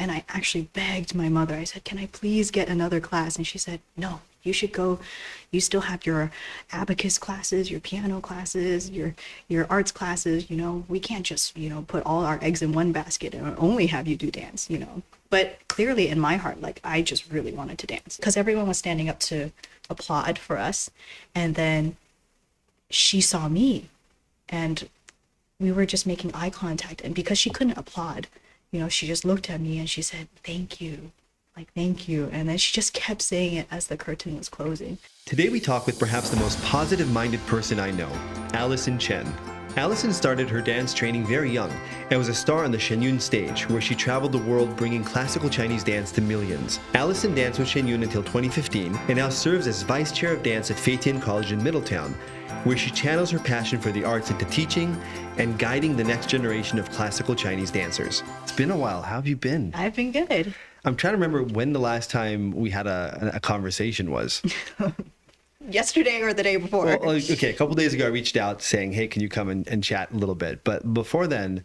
And I actually begged my mother. I said, can I please get another class? And she said, no, you should go. You still have your abacus classes, your piano classes, your arts classes. We can't just, put all our eggs in one basket and only have you do dance. But clearly in my heart, like, I just really wanted to dance because everyone was standing up to applaud for us. And then she saw me and we were just making eye contact. And because she couldn't applaud, she just looked at me and she said, thank you. Like, thank you. And then she just kept saying it as the curtain was closing. Today we talk with perhaps the most positive-minded person I know, Alison Chen. Alison started her dance training very young and was a star on the Shen Yun stage, where she traveled the world bringing classical Chinese dance to millions. Alison danced with Shen Yun until 2015 and now serves as vice chair of dance at Fei Tian College in Middletown, where she channels her passion for the arts into teaching and guiding the next generation of classical Chinese dancers. It's been a while. How have you been? I've been good. I'm trying to remember when the last time we had a conversation was. Yesterday or the day before. Well, okay, a couple days ago I reached out saying, hey, can you come and chat a little bit? But before then,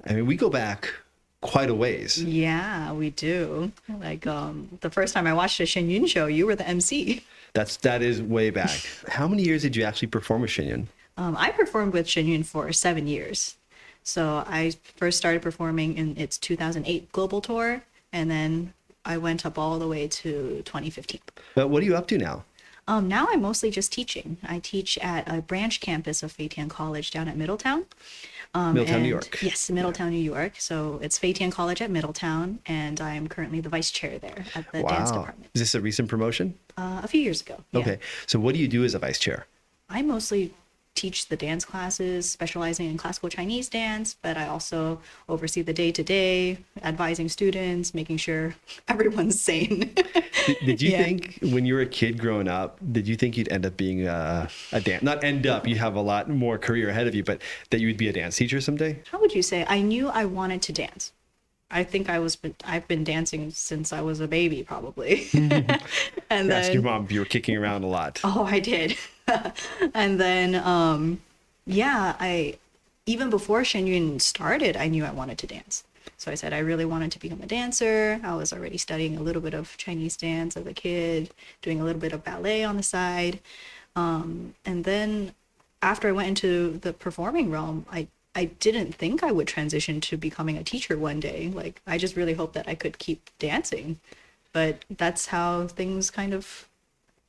I mean, we go back quite a ways. Yeah, we do. Like the first time I watched a Shen Yun show, you were the MC. That is way back. How many years did you actually perform with Shen Yun? I performed with Shen Yun for 7 years. So I first started performing in its 2008 global tour, and then I went up all the way to 2015. But what are you up to now? Now I'm mostly just teaching. I teach at a branch campus of Fei Tian College down at Middletown. Middletown, New York. Yes, Middletown, New York. So it's Fei Tian College at Middletown, and I'm currently the vice chair there at the dance department. Is this a recent promotion? A few years ago. Yeah. Okay. So what do you do as a vice chair? I mostly teach the dance classes, specializing in classical Chinese dance, but I also oversee the day-to-day, advising students, making sure everyone's sane. Did you think when you were a kid growing up, did you think you'd end up being a dance? Not end up, you have a lot more career ahead of you, but that you would be a dance teacher someday? How would you say? I knew I wanted to dance. I think I've been dancing since I was a baby, probably. And Ask your mom if you were kicking around a lot. Oh, I did. And then, I even before Shen Yun started, I knew I wanted to dance. So I said I really wanted to become a dancer. I was already studying a little bit of Chinese dance as a kid, doing a little bit of ballet on the side. And then after I went into the performing realm, I didn't think I would transition to becoming a teacher one day. Like, I just really hoped that I could keep dancing. But that's how things kind of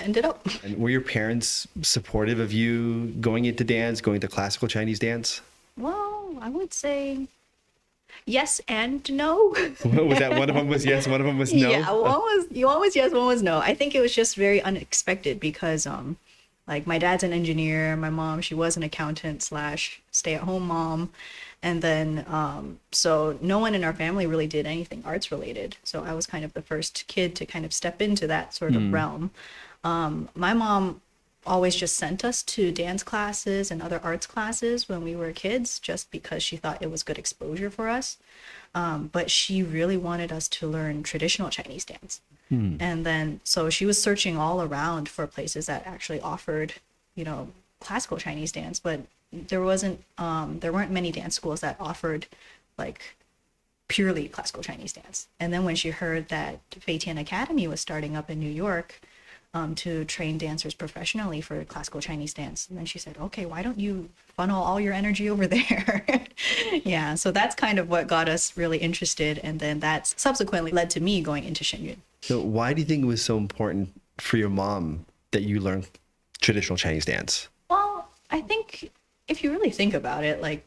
ended up. And were your parents supportive of you going into dance, going to classical Chinese dance? Well, I would say yes and no. Was that one of them was yes, one of them was no? Yeah, one was yes, one was no. I think it was just very unexpected because like, my dad's an engineer, my mom, she was an accountant / stay-at-home mom. And then, so no one in our family really did anything arts related. So I was kind of the first kid to kind of step into that sort of realm. My mom always just sent us to dance classes and other arts classes when we were kids, just because she thought it was good exposure for us. But she really wanted us to learn traditional Chinese dance. And then, so she was searching all around for places that actually offered, classical Chinese dance, but there weren't many dance schools that offered like purely classical Chinese dance. And then when she heard that Fei Tian Academy was starting up in New York to train dancers professionally for classical Chinese dance, and then she said, okay, why don't you funnel all your energy over there? Yeah, so that's kind of what got us really interested. And then that subsequently led to me going into Shen Yun. So why do you think it was so important for your mom that you learn traditional Chinese dance? Well, I think if you really think about it, like,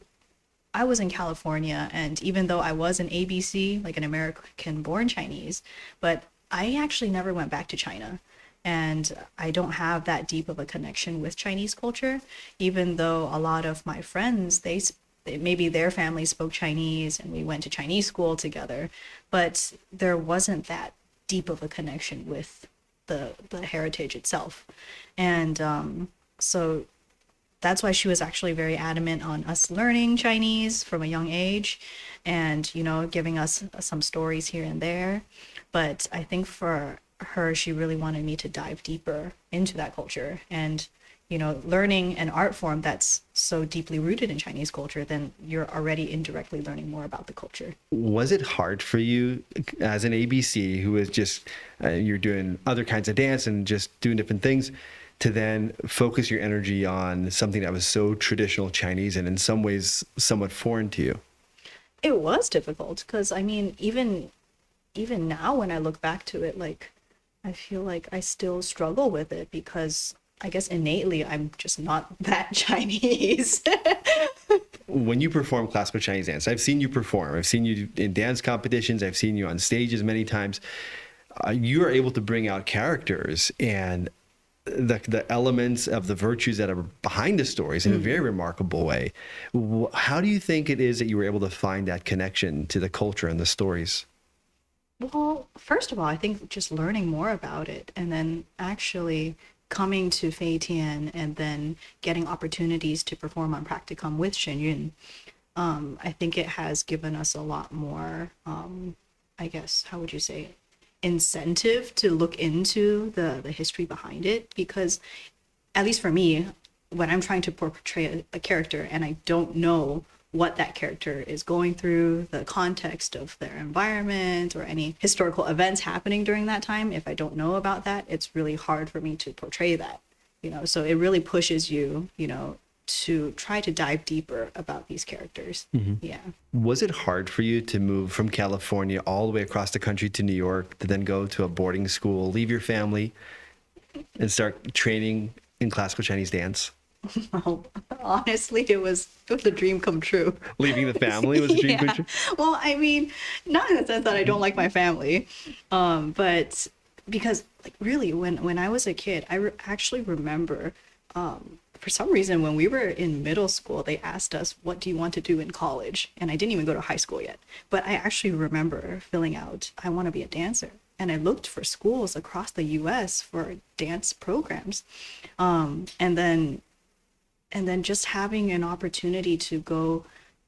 I was in California, and even though I was an ABC, like an American-born Chinese, but I actually never went back to China. And I don't have that deep of a connection with Chinese culture, even though a lot of my friends, maybe their family spoke Chinese and we went to Chinese school together, but there wasn't that deep of a connection with the heritage itself. And so that's why she was actually very adamant on us learning Chinese from a young age and, giving us some stories here and there. But I think for her, she really wanted me to dive deeper into that culture and, learning an art form that's so deeply rooted in Chinese culture, then you're already indirectly learning more about the culture. Was it hard for you as an ABC who is just, you're doing other kinds of dance and just doing different things, to then focus your energy on something that was so traditional Chinese and in some ways somewhat foreign to you? It was difficult because I mean, even now when I look back to it, like I feel like I still struggle with it because I guess innately I'm just not that Chinese. When you perform classical Chinese dance, I've seen you perform. I've seen you in dance competitions. I've seen you on stages many times. You are able to bring out characters and the elements of the virtues that are behind the stories in a very remarkable way. How do you think it is that you were able to find that connection to the culture and the stories? Well, first of all, I think just learning more about it and then actually coming to Fei Tian and then getting opportunities to perform on practicum with Shen Yun. I think it has given us a lot more, I guess, how would you say, incentive to look into the history behind it. Because, at least for me, when I'm trying to portray a character and I don't know what that character is going through, the context of their environment, or any historical events happening during that time, if I don't know about that, it's really hard for me to portray that, So it really pushes you, to try to dive deeper about these characters. Yeah. Was it hard for you to move from California all the way across the country to New York to then go to a boarding school, leave your family, and start training in classical Chinese dance? Well, honestly, it was a dream come true. Leaving the family was a dream come Yeah. true? Well, I mean, not in the sense that I don't like my family, but because like really, when I was a kid, actually remember, for some reason when we were in middle school, they asked us, "What do you want to do in college?" And I didn't even go to high school yet, but I actually remember filling out, "I want to be a dancer." And I looked for schools across the U.S. for dance programs, and then just having an opportunity to go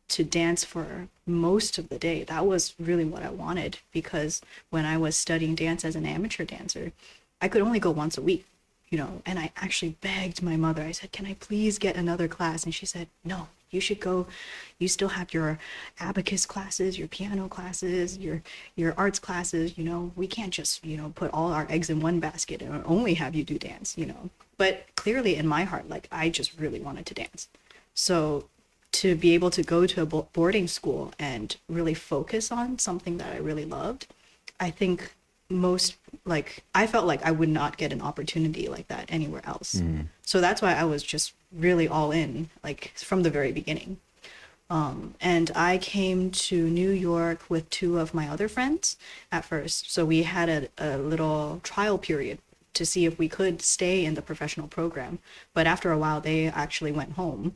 to dance for most of the day, that was really what I wanted. Because when I was studying dance as an amateur dancer, I could only go once a week, and I actually begged my mother. I said, "Can I please get another class?" And she said, "No, you should go. You still have your abacus classes, your piano classes, your arts classes. We can't just, put all our eggs in one basket and only have you do dance. But clearly in my heart, like I just really wanted to dance. So to be able to go to a boarding school and really focus on something that I really loved, I think I felt like I would not get an opportunity like that anywhere else. So that's why I was just really all in, like from the very beginning. And I came to New York with two of my other friends at first. So we had a little trial period to see if we could stay in the professional program. But after a while, they actually went home,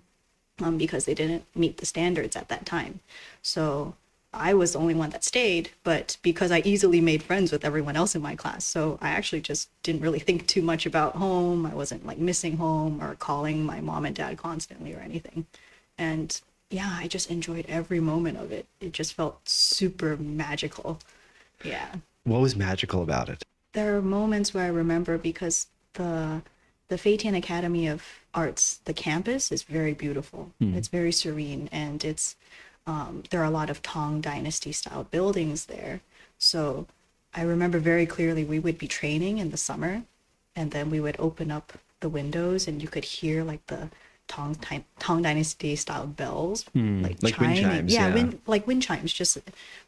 because they didn't meet the standards at that time. So I was the only one that stayed, but because I easily made friends with everyone else in my class, so I actually just didn't really think too much about home. I wasn't like missing home or calling my mom and dad constantly or anything. And yeah, I just enjoyed every moment of it. It just felt super magical. Yeah. What was magical about it? There are moments where I remember, because the Fei Tian Academy of Arts, the campus is very beautiful. It's very serene, and there are a lot of Tang Dynasty style buildings there. So I remember very clearly we would be training in the summer, and then we would open up the windows and you could hear like the Tang Dynasty style bells, like Like wind chiming. chimes, Yeah, yeah. like wind chimes, just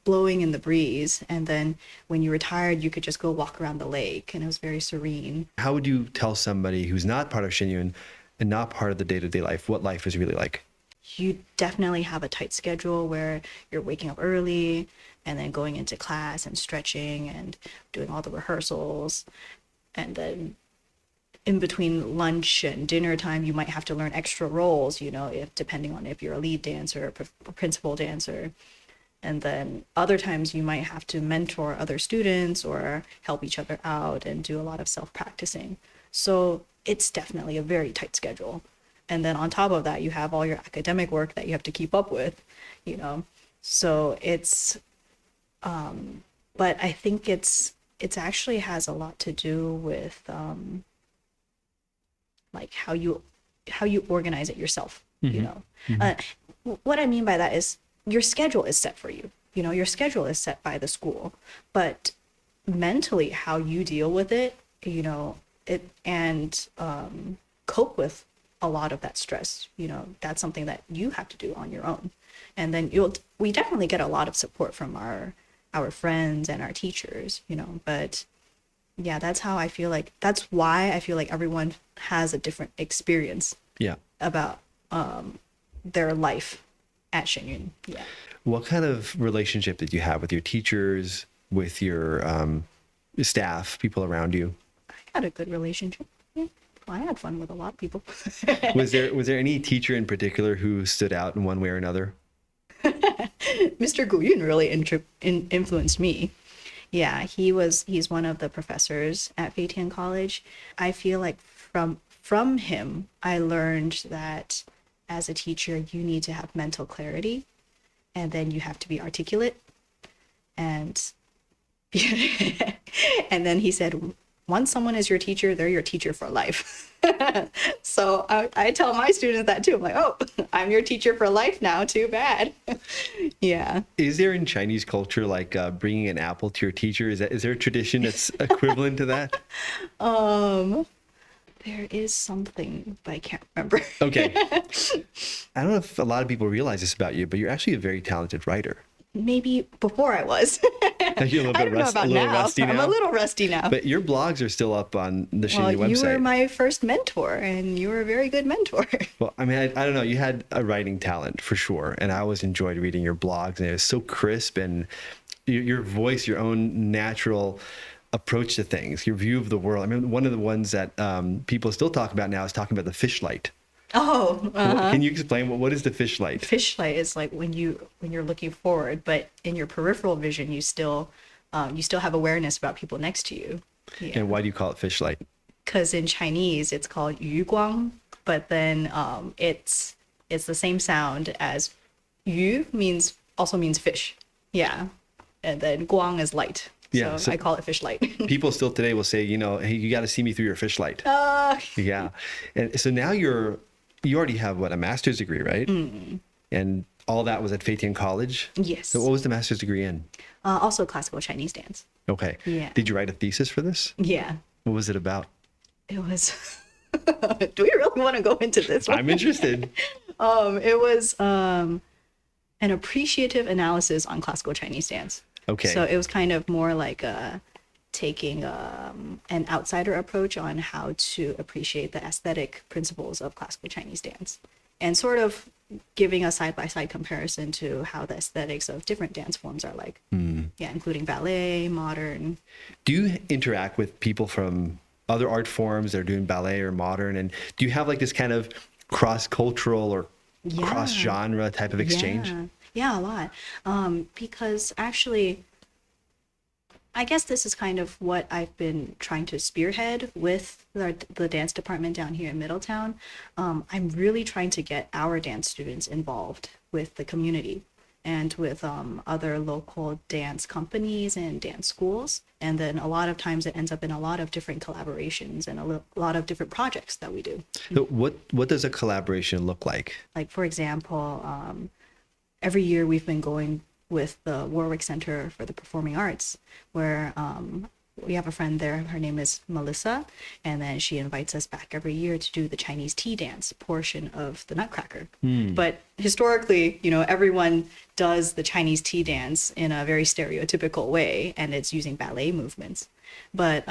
blowing in the breeze. And then when you were tired, you could just go walk around the lake, and it was very serene. How would you tell somebody who's not part of Shen Yun and not part of the day-to-day life what life is really like? You definitely have a tight schedule where you're waking up early and then going into class and stretching and doing all the rehearsals. And then in between lunch and dinner time, you might have to learn extra roles, if depending on if you're a lead dancer or principal dancer. And then other times you might have to mentor other students or help each other out and do a lot of self-practicing. So it's definitely a very tight schedule. And then on top of that, you have all your academic work that you have to keep up with. So but I think it's actually has a lot to do with like how you organize it yourself, you know. Mm-hmm. What I mean by that is your schedule is set for you. You know, your schedule is set by the school, but mentally how you deal with it, you know, it and cope with a lot of that stress, you know, that's something that you have to do on your own. And then we definitely get a lot of support from our friends and our teachers, you know, but yeah, that's why I feel like everyone has a different experience Yeah. about their life at Shen Yun. Yeah. What kind of relationship did you have with your teachers, with your staff, people around you? I had a good relationship. Yeah. I had fun with a lot of people. Was there any teacher in particular who stood out in one way or another? Mr. Gu Yun really influenced me. Yeah, he's one of the professors at Fei Tian College. I feel like from him, I learned that as a teacher, you need to have mental clarity, and then you have to be articulate. And and then he said, once someone is your teacher, they're your teacher for life. So I tell my students that too. I'm like, oh, I'm your teacher for life now. Too bad. Yeah. Is there in Chinese culture like bringing an apple to your teacher? Is there a tradition that's equivalent to that? There is something, but I can't remember. Okay. I don't know if a lot of people realize this about you, but you're actually a very talented writer. Maybe before I was. You're a little I bit don't know about now. rusty now. I'm a little rusty now. But your blogs are still up on the Shen Yun Well, you website. were my first mentor, and you were a very good mentor. Well, I mean, I don't know. You had a writing talent for sure, and I always enjoyed reading your blogs, and it was so crisp, and your voice, your own natural approach to things, your view of the world. I mean, one of the ones that people still talk about now is talking about the fish light. Oh, Can you explain what is the fish light? fish light is like when you're looking forward, but in your peripheral vision, you still have awareness about people next to you. Yeah. And why do you call it fish light? Because in Chinese it's called yu guang, but then it's the same sound as yu also means fish. Yeah. And then guang is light. Yeah, So so- I call it fish light. People still today will say, hey, you got to see me through your fish light. Yeah. And so now you already have a master's degree, right? And all that was at Fei Tian College? Yes. So what was the master's degree in? Also classical Chinese dance. Okay. Yeah. Did you write a thesis for this? Yeah. What was it about? It was Do we really want to go into this one? I'm interested. It was an appreciative analysis on classical Chinese dance. Okay. So it was kind of more like taking an outsider approach on how to appreciate the aesthetic principles of classical Chinese dance, and sort of giving a side-by-side comparison to how the aesthetics of different dance forms are like. Yeah, including ballet, modern. Do you interact with people from other art forms that are doing ballet or modern? And do you have like this kind of cross-cultural or Yeah. cross-genre type of exchange? Yeah, a lot. Because actually, I guess this is kind of what I've been trying to spearhead with the dance department down here in Middletown. I'm really trying to get our dance students involved with the community and with other local dance companies and dance schools. And then a lot of times it ends up in a lot of different collaborations and a lot of different projects that we do. So what does a collaboration look like? Like, for example, every year we've been going with the Warwick Center for the Performing Arts, where we have a friend there. Her name is Melissa, and then she invites us back every year to do the Chinese tea dance portion of the Nutcracker. But historically, everyone does the Chinese tea dance in a very stereotypical way, and it's using ballet movements. But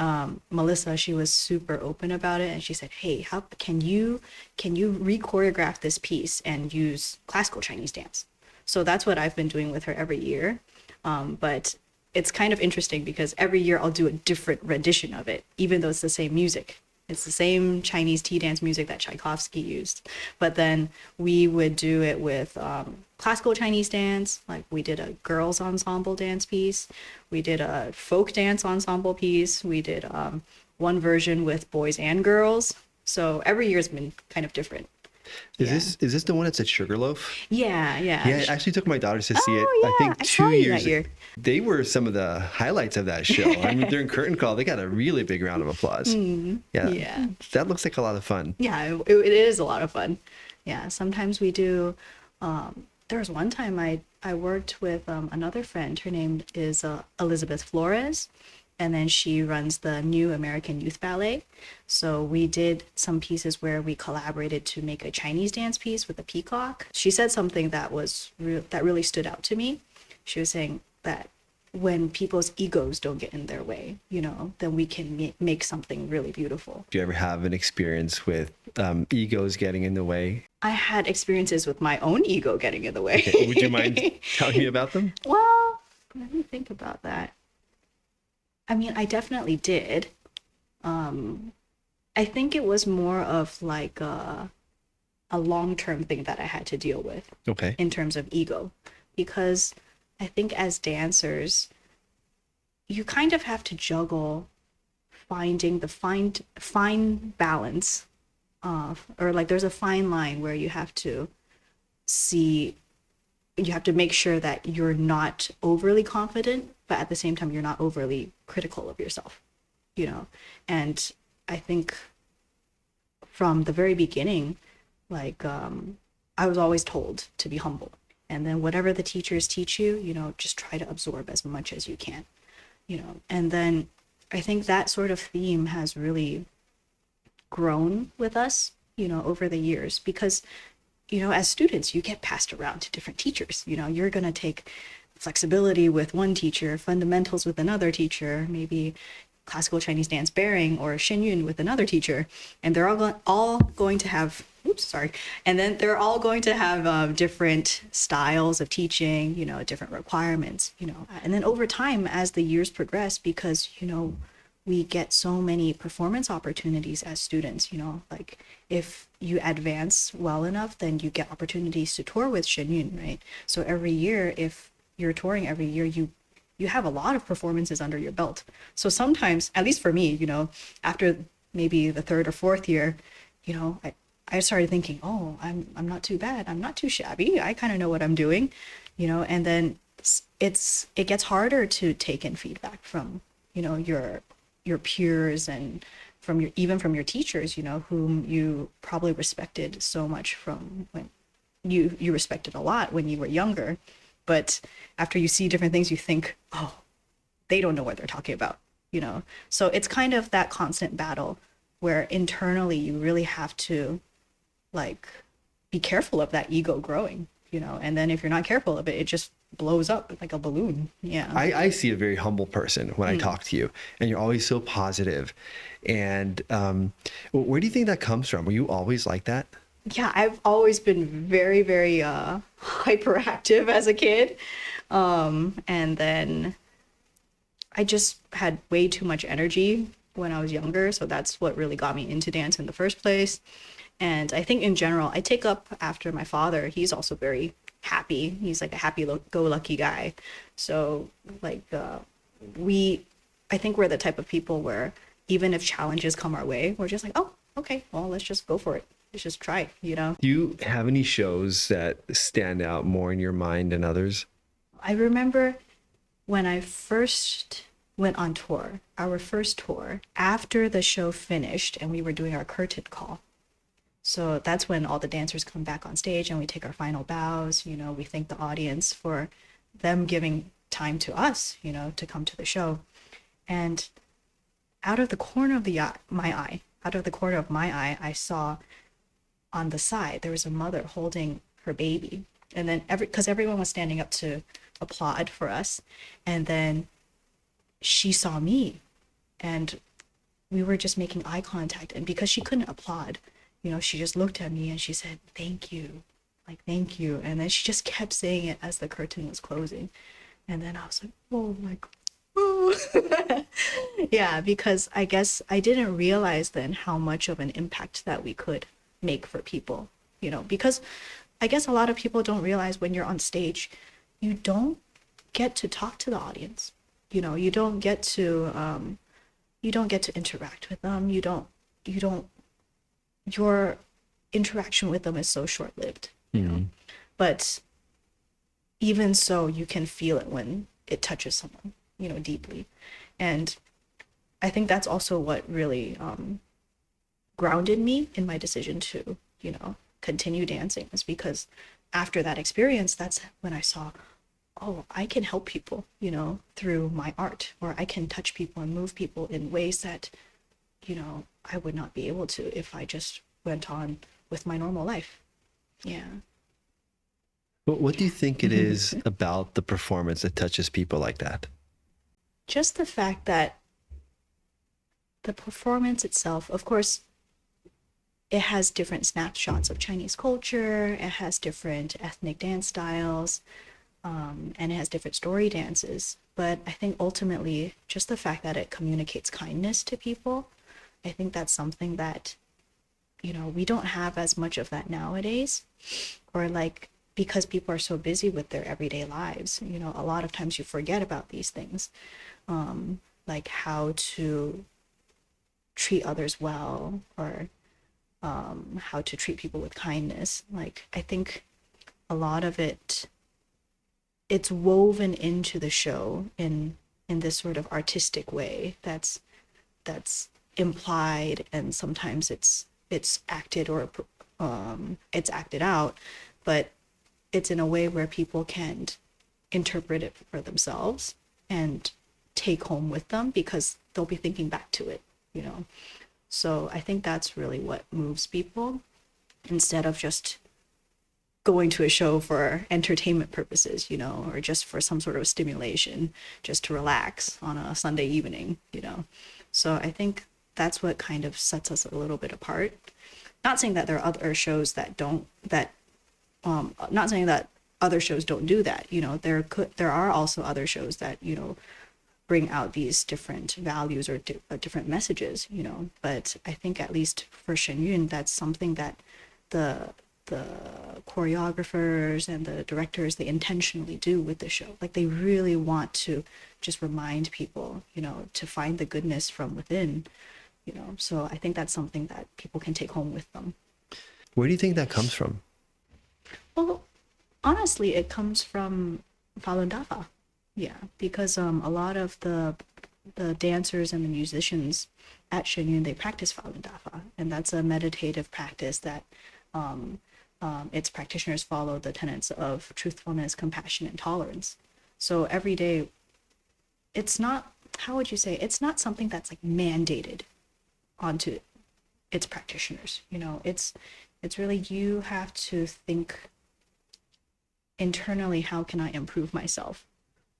Melissa, she was super open about it, and she said, "Hey, how can you re-choreograph this piece and use classical Chinese dance?" So that's what I've been doing with her every year. But it's kind of interesting because every year I'll do a different rendition of it, even though it's the same music. It's the same Chinese tea dance music that Tchaikovsky used. But then we would do it with classical Chinese dance. Like we did a girls ensemble dance piece. We did a folk dance ensemble piece. We did one version with boys and girls. So every year's been kind of different. Is Yeah. this the one that's at Sugarloaf? Yeah, yeah. Yeah, I actually took my daughters to see it, I Oh, yeah. think I saw two you that years. year. They were some of the highlights of that show. I mean, during curtain call, they got a really big round of applause. Yeah, Yeah. that looks like a lot of fun. Yeah, it is a lot of fun. Yeah, sometimes we do. There was one time I worked with another friend. Her name is Elizabeth Flores, and then she runs the New American Youth Ballet. So we did some pieces where we collaborated to make a Chinese dance piece with a peacock. She said something that that really stood out to me. She was saying that when people's egos don't get in their way, then we can make something really beautiful. Do you ever have an experience with egos getting in the way? I had experiences with my own ego getting in the way. Okay, would you mind telling me about them? Well, let me think about that. I mean, I definitely did. I think it was more of like a long-term thing that I had to deal with Okay. in terms of ego, because I think as dancers, you kind of have to juggle finding the fine balance of, or like there's a fine line where you have to see, you have to make sure that you're not overly confident, but at the same time you're not overly critical of yourself, and I think from the very beginning, like I was always told to be humble, and then whatever the teachers teach you, just try to absorb as much as you can, and then I think that sort of theme has really grown with us, over the years, because as students, you get passed around to different teachers. You're going to take flexibility with one teacher, fundamentals with another teacher, maybe classical Chinese dance bearing or Shen Yun with another teacher, and they're all going to have, and then they're all going to have different styles of teaching, different requirements, and then over time, as the years progress, because we get so many performance opportunities as students, like if you advance well enough, then you get opportunities to tour with Shen Yun, right? So every year, if you're touring every year, you have a lot of performances under your belt. So sometimes, at least for me, after maybe the third or fourth year, I started thinking, oh, I'm not too bad. I'm not too shabby. I kind of know what I'm doing, and then it gets harder to take in feedback from, your peers and even from your teachers, whom you probably respected so much from when you respected a lot when you were younger. But after you see different things, you think, oh, they don't know what they're talking about, So it's kind of that constant battle where internally you really have to like be careful of that ego growing, and then if you're not careful of it, it just blows up like a balloon. Yeah. I see a very humble person when I talk to you, and you're always so positive. And where do you think that comes from? Were you always like that? Yeah, I've always been very, very hyperactive as a kid. And then I just had way too much energy when I was younger. So that's what really got me into dance in the first place. And I think in general, I take up after my father. He's also very happy. He's like a happy-go-lucky guy. So like I think we're the type of people where even if challenges come our way, we're just like, oh, okay, well, let's just go for it. Let's just try, Do you have any shows that stand out more in your mind than others? I remember when I first went on tour, our first tour, after the show finished and we were doing our curtain call. So that's when all the dancers come back on stage and we take our final bows. We thank the audience for them giving time to us, to come to the show. And out of the corner of my eye, I saw on the side, there was a mother holding her baby. And then because everyone was standing up to applaud for us. And then she saw me and we were just making eye contact. And because she couldn't applaud, she just looked at me and she said, thank you, like, thank you. And then she just kept saying it as the curtain was closing. And then I was like, oh my God. Oh. Yeah, because I guess I didn't realize then how much of an impact that we could make for people, because I guess a lot of people don't realize when you're on stage, you don't get to talk to the audience. You don't get to interact with them. You're interaction with them is so short-lived, you know. But even so, you can feel it when it touches someone, you know, deeply. And I think that's also what really grounded me in my decision to, you know, continue dancing, is because after that experience, that's when I saw, oh, I can help people, you know, through my art, or I can touch people and move people in ways that, you know, I would not be able to if I just went on with my normal life. Yeah. What do you think it is about the performance that touches people like that? Just the fact that the performance itself, of course, it has different snapshots of Chinese culture, it has different ethnic dance styles, and it has different story dances. But I think ultimately, just the fact that it communicates kindness to people, I think that's something that, you know, we don't have as much of that nowadays. Or like, because people are so busy with their everyday lives, you know, a lot of times you forget about these things, like how to treat others well, or how to treat people with kindness. Like, I think a lot of it's woven into the show in this sort of artistic way that's implied, and sometimes it's acted, or it's acted out, but it's in a way where people can interpret it for themselves and take home with them, because they'll be thinking back to it, you know. So I think that's really what moves people, instead of just going to a show for entertainment purposes, you know, or just for some sort of stimulation, just to relax on a Sunday evening, you know. So I think that's what kind of sets us a little bit apart. Not saying that there are other shows that don't, not saying that other shows don't do that, you know. There are also other shows that, you know, bring out these different values, or different messages, you know. But I think, at least for Shen Yun, that's something that the choreographers and the directors, they intentionally do with the show. Like, they really want to just remind people, you know, to find the goodness from within, you know. So I think that's something that people can take home with them. Where do you think that comes from? Well, honestly, it comes from Falun Dafa. Yeah, because a lot of the dancers and the musicians at Shen Yun, they practice Falun Dafa, and that's a meditative practice that its practitioners follow the tenets of truthfulness, compassion, and tolerance. So every day, it's not, how would you say, it's not something that's like mandated onto its practitioners. You know, it's really, you have to think internally, how can I improve myself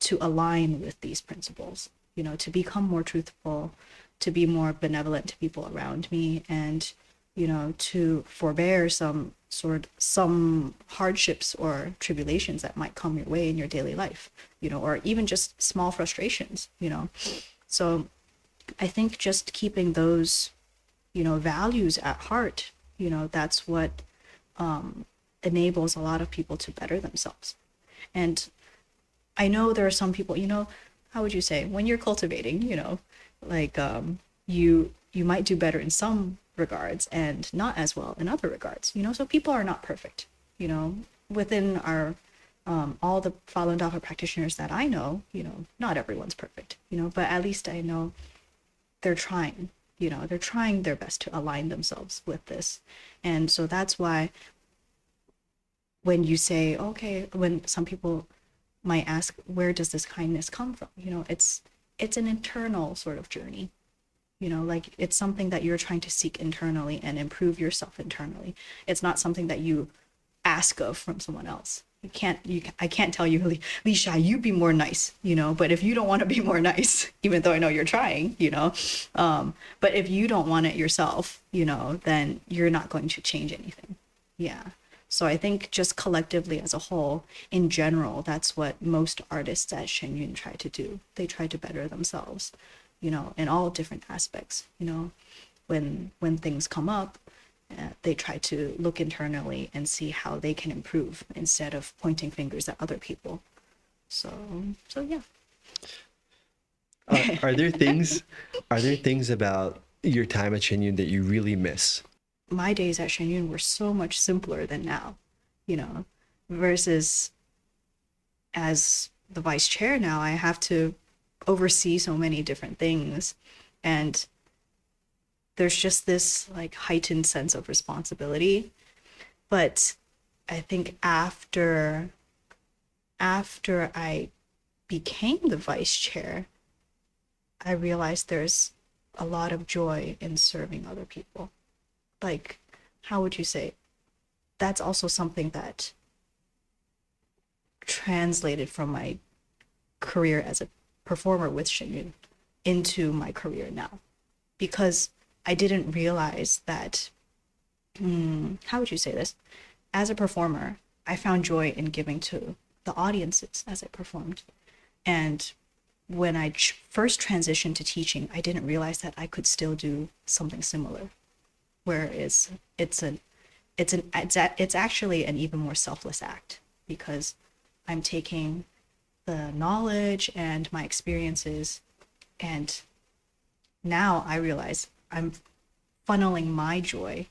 to align with these principles, you know, to become more truthful, to be more benevolent to people around me, and, you know, to forbear some hardships or tribulations that might come your way in your daily life, you know, or even just small frustrations, you know. So I think just keeping those, you know, values at heart, you know, that's what enables a lot of people to better themselves. And I know there are some people, you know, how would you say, when you're cultivating, you know, like you might do better in some regards and not as well in other regards, you know. So people are not perfect, you know. Within our all the Falun Dafa practitioners that I know, you know, not everyone's perfect, you know, but at least I know they're trying, you know, they're trying their best to align themselves with this. And so that's why when you say, okay, when some people might ask, where does this kindness come from, you know, it's an internal sort of journey, you know. Like, it's something that you're trying to seek internally and improve yourself internally. It's not something that you ask of from someone else. I can't tell you, Leeshai, you be more nice, you know. But if you don't want to be more nice, even though I know you're trying, you know, but if you don't want it yourself, you know, then you're not going to change anything. Yeah. So I think just collectively as a whole, in general, that's what most artists at Shen Yun try to do. They try to better themselves, you know, in all different aspects, you know. When things come up, they try to look internally and see how they can improve, instead of pointing fingers at other people. So yeah. Are there things about your time at Shenyun that you really miss? my days at Shen Yun were so much simpler than now, you know, versus as the vice chair now, I have to oversee so many different things. And there's just this like heightened sense of responsibility. But I think after I became the vice chair, I realized there's a lot of joy in serving other people. Like, how would you say? That's also something that translated from my career as a performer with Shen Yun into my career now. Because I didn't realize that, how would you say this? As a performer, I found joy in giving to the audiences as I performed. And when I first transitioned to teaching, I didn't realize that I could still do something similar, where it's actually an even more selfless act because I'm taking the knowledge and my experiences, and now I realize I'm funneling my joy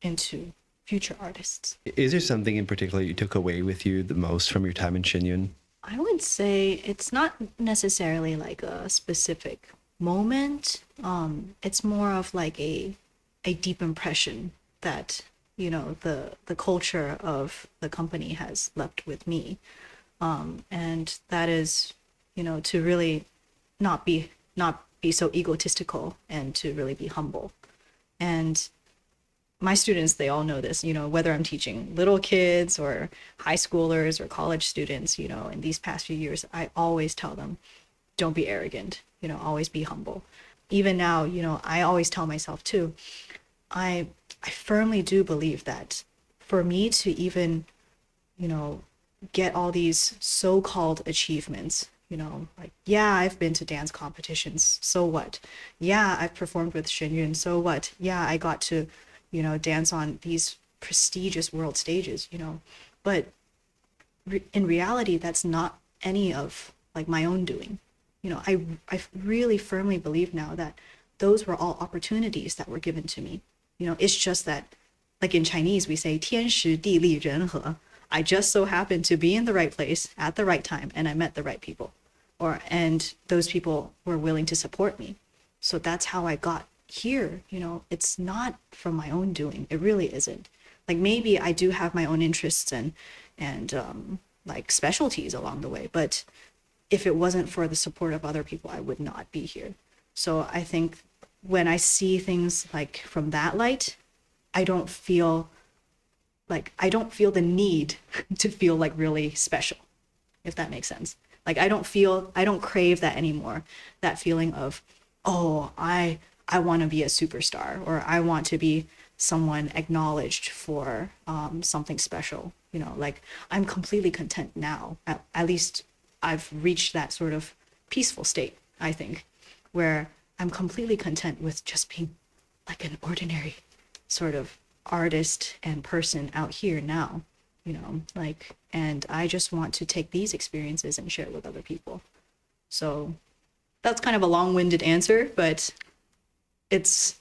into future artists. Is there something in particular you took away with you the most from your time in Shen Yun? I would say it's not necessarily like a specific moment. It's more of like a deep impression that, you know, the culture of the company has left with me. And that is, you know, to really not be so egotistical and to really be humble. And my students, they all know this, you know, whether I'm teaching little kids or high schoolers or college students, you know, in these past few years, I always tell them, don't be arrogant, you know, always be humble. Even now, you know, I always tell myself too, I firmly do believe that for me to even, you know, get all these so-called achievements, you know, like, yeah, I've been to dance competitions, so what? Yeah, I've performed with Shen Yun, so what? Yeah, I got to, you know, dance on these prestigious world stages, you know, but in reality, that's not any of like my own doing. You know, I really firmly believe now that those were all opportunities that were given to me. You know, it's just that, like in Chinese, we say 天时地利人和. I just so happened to be in the right place at the right time, and I met the right people, and those people were willing to support me. So that's how I got here. You know, it's not from my own doing. It really isn't. Like maybe I do have my own interests and like specialties along the way, but if it wasn't for the support of other people, I would not be here. So I think when I see things like from that light, I don't feel the need to feel like really special, if that makes sense. Like I don't crave that anymore. That feeling of, oh, I want to be a superstar, or I want to be someone acknowledged for something special. You know, like I'm completely content now. At least I've reached that sort of peaceful state, I think, where I'm completely content with just being like an ordinary sort of artist and person out here now, you know, like, and I just want to take these experiences and share it with other people. So that's kind of a long-winded answer, but it's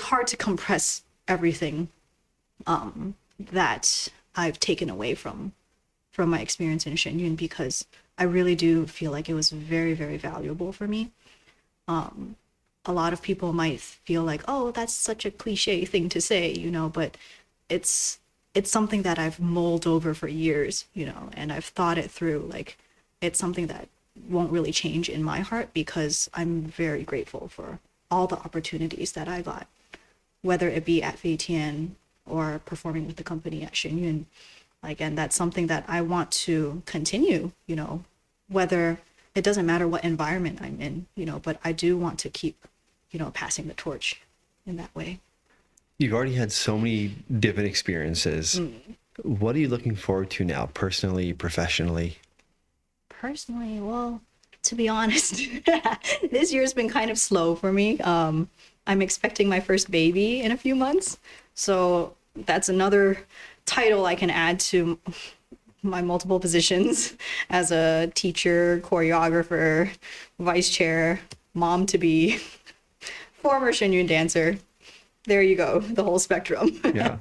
hard to compress everything that I've taken away from my experience in Shen Yun, because I really do feel like it was very, very valuable for me. A lot of people might feel like, oh, that's such a cliche thing to say, you know, but it's something that I've mulled over for years, you know, and I've thought it through. Like, it's something that won't really change in my heart, because I'm very grateful for all the opportunities that I got, whether it be at Fei Tian or performing with the company at Shen Yun. Like, and that's something that I want to continue, you know, whether it doesn't matter what environment I'm in, you know, but I do want to keep, you know, passing the torch in that way. You've already had so many different experiences. What are you looking forward to now, personally, professionally? Personally, well, to be honest, this year's been kind of slow for me. I'm expecting my first baby in a few months. So that's another title I can add to my multiple positions as a teacher, choreographer, vice chair, mom to be, former Shen Yun dancer. there you go, the whole spectrum. Yeah.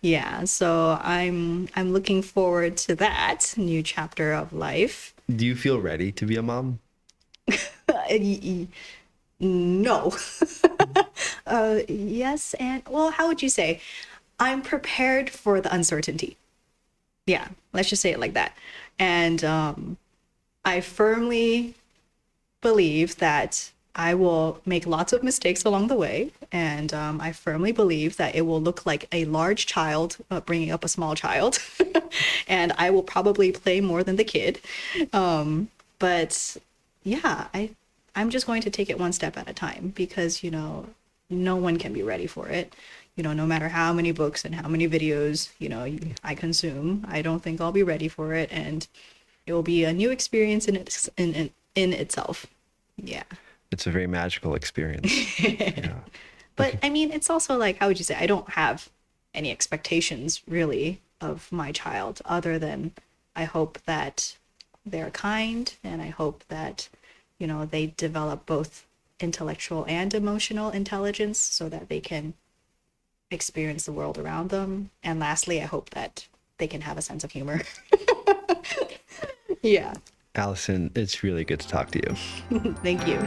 Yeah, so I'm looking forward to that new chapter of life. Do you feel ready to be a mom? No. Yes, and well, how would you say? I'm prepared for the uncertainty. Yeah, let's just say it like that. And I firmly believe that I will make lots of mistakes along the way. And I firmly believe that it will look like a large child bringing up a small child. And I will probably play more than the kid. But yeah, I'm just going to take it one step at a time because, no one can be ready for it. No matter how many books and how many videos, I consume, I don't think I'll be ready for it. And it will be a new experience in itself. Yeah. It's a very magical experience. Yeah. But I mean, it's also like, how would you say? I don't have any expectations really of my child other than I hope that they're kind and I hope that, they develop both intellectual and emotional intelligence so that they can experience the world around them. And lastly, I hope that they can have a sense of humor. Yeah. Alison, it's really good to talk to you. Thank you.